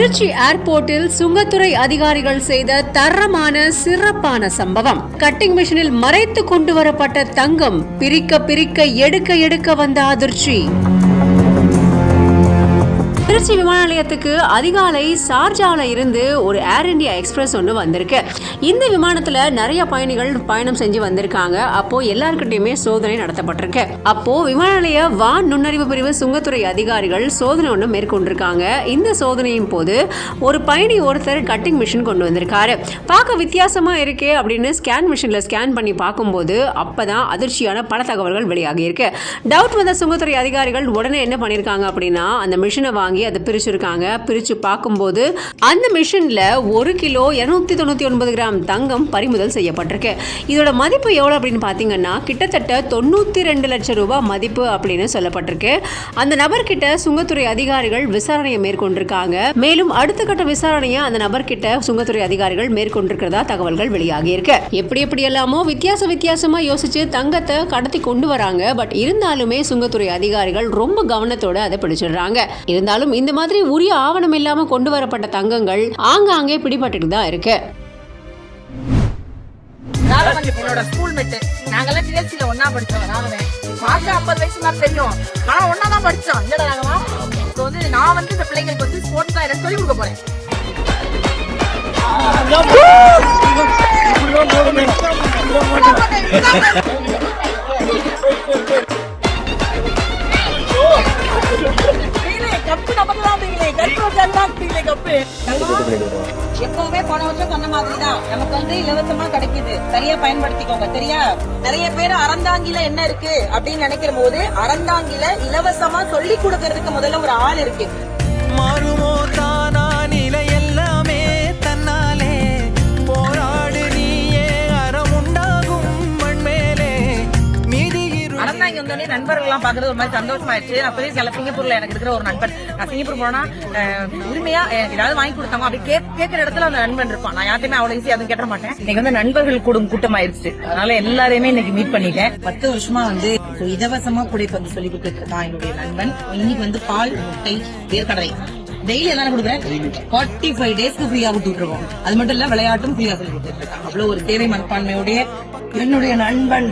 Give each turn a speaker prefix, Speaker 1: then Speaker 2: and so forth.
Speaker 1: திருச்சி ஏர்போர்ட்டில் சுங்கத்துறை அதிகாரிகள் செய்த தரமான சிறப்பான சம்பவம். கட்டிங் மிஷினில் மறைத்து கொண்டு வரப்பட்ட தங்கம் பிரிக்க எடுக்க வந்த அதிர்ச்சி. திருச்சி விமான நிலையத்துக்கு அதிகாலை ஷார்ஜால இருந்து ஒரு ஏர் இந்தியா எக்ஸ்பிரஸ் ஒன்று வந்திருக்கு. இந்த விமானத்துல நிறைய பயணிகள் பயணம் செஞ்சு வந்திருக்காங்க. அப்போ எல்லாருக்கிட்டையுமே சோதனை நடத்தப்பட்டிருக்கு. அப்போ விமான நிலைய வான் நுண்ணறிவு பிரிவு சுங்கத்துறை அதிகாரிகள் சோதனை ஒன்று மேற்கொண்டிருக்காங்க. இந்த சோதனையின் போது ஒரு பயணி ஒருத்தர் கட்டிங் மிஷின் கொண்டு வந்திருக்காரு. பார்க்க வித்தியாசமா இருக்கே அப்படின்னு ஸ்கேன் மிஷின்ல ஸ்கேன் பண்ணி பார்க்கும்போது அப்பதான் அதிர்ச்சியான பல தகவல்கள் வெளியாகி இருக்கு. டவுட் வந்த சுங்கத்துறை அதிகாரிகள் உடனே என்ன பண்ணிருக்காங்க அப்படின்னா அந்த மிஷினை வாங்கி அதை பிரிச்சிருக்காங்க. பிரிச்சு பார்க்கும்போது அந்த மிஷின்ல 1 கிலோ 299 கிராம் தங்கம் பறிமுதல் செய்யப்பட்டிருக்கு. இதோட மதிப்பு எவ்வளவு அப்படின்னு பாத்தீங்கன்னா கிட்டத்தட்ட 92 லட்சம் ரூபாய் மதிப்பு அப்படின்னு சொல்லப்பட்டிருக்கு. அந்த நபர்கிட்ட சுங்கத்துறை அதிகாரிகள் விசாரணையை மேற்கொண்டிருக்காங்க. மேலும் அடுத்த கட்ட விசாரணையை அந்த நபர்கிட்ட சுங்கத்துறை அதிகாரிகள் மேற்கொண்டிருக்கிறதா தகவல்கள் வெளியாகி இருக்கு. எப்படி எல்லாமோ வித்தியாசமா யோசிச்சு தங்கத்தை கடத்தி கொண்டு வராங்க. பட் இருந்தாலுமே சுங்கத்துறை அதிகாரிகள் ரொம்ப கவனத்தோட அதை பிடிச்சிடுறாங்க. இருந்தாலும் இந்த மாதிரி உரிய ஆவணம் இல்லாம கொண்டு வரப்பட்ட தங்கங்கள் ஆங்காங்கே பிடிபட்டு தான் இருக்கு.
Speaker 2: என்னோட ஸ்கூல் மேட் நாங்கெல்லாம் டிஎஸ்சில ஒண்ணா படிச்சோம். நாங்களே மார்க் 50 வயசு தான் தெரியும். ஆனா ஒண்ணா தான் படிச்சோம். இல்லடா நாங்கலாம் இப்போ வந்து நான் வந்து இந்த பிள்ளைங்களுக்கு வந்து ஸ்போர்ட்ஸ் தான் எனக்கு சொல்லி கொடுக்க போறேன்.
Speaker 3: எப்பவுமே போன வருஷம் சொன்ன மாதிரிதான் நமக்கு வந்து இலவசமா கிடைக்குது. சரியா பயன்படுத்திக்கோங்க. சரியா நிறைய பேர் அறந்தாங்கில என்ன இருக்கு அப்படின்னு நினைக்கிற போது அறந்தாங்கில இலவசமா சொல்லி கொடுக்கறதுக்கு முதல்ல ஒரு ஆள் இருக்கு.
Speaker 4: மாறுமோ தானா நிலை எல்லாமே தன்னாலே போராடு நீயே அறம் உண்டாகும் மண்மேலே மீதி
Speaker 3: அறந்தாங்கி வந்தோடனே நண்பர்கள் எல்லாம் பாக்குறது ஒரு மாதிரி சந்தோஷமாயிடுச்சு. நான் போய் சிங்கப்பூர்ல எனக்கு இருக்கிற ஒரு நண்பன், நான் சிங்கப்பூர் போனா உரிமையா ஏதாவது வாங்கி கொடுத்தாங்க அப்படி கேட்கிற இடத்துல அந்த நண்பன் இருப்பான். நான் யார்ட்டையுமே அவ்வளவு ஈஸியா அதுவும் கேட்ட மாட்டேன். இன்னைக்கு வந்து நண்பர்கள் கூட்டம் ஆயிடுச்சு. அதனால எல்லாரையுமே இன்னைக்கு மீட் பண்ணிட்டேன். 10 வருஷமா வந்து இலவசமா குடிப்பந்து சொல்லி கொடுத்துட்டு இருக்கான் என்னுடைய நண்பன். இன்னைக்கு வந்து பால், முட்டை, வேர்க்கடலை டெய்லி என்ன கொடுக்குறேன். 45 டேஸ்க்கு ஃப்ரீயா கொடுத்துட்டு இருக்கோம். அது மட்டும் இல்ல விளையாட்டும் ஃப்ரீயா சொல்லி கொடுத்துட்டு இருக்கான். அவ்வளவு ஒரு சேவை மனப்பான்மையோடைய என்னுடைய நண்பன்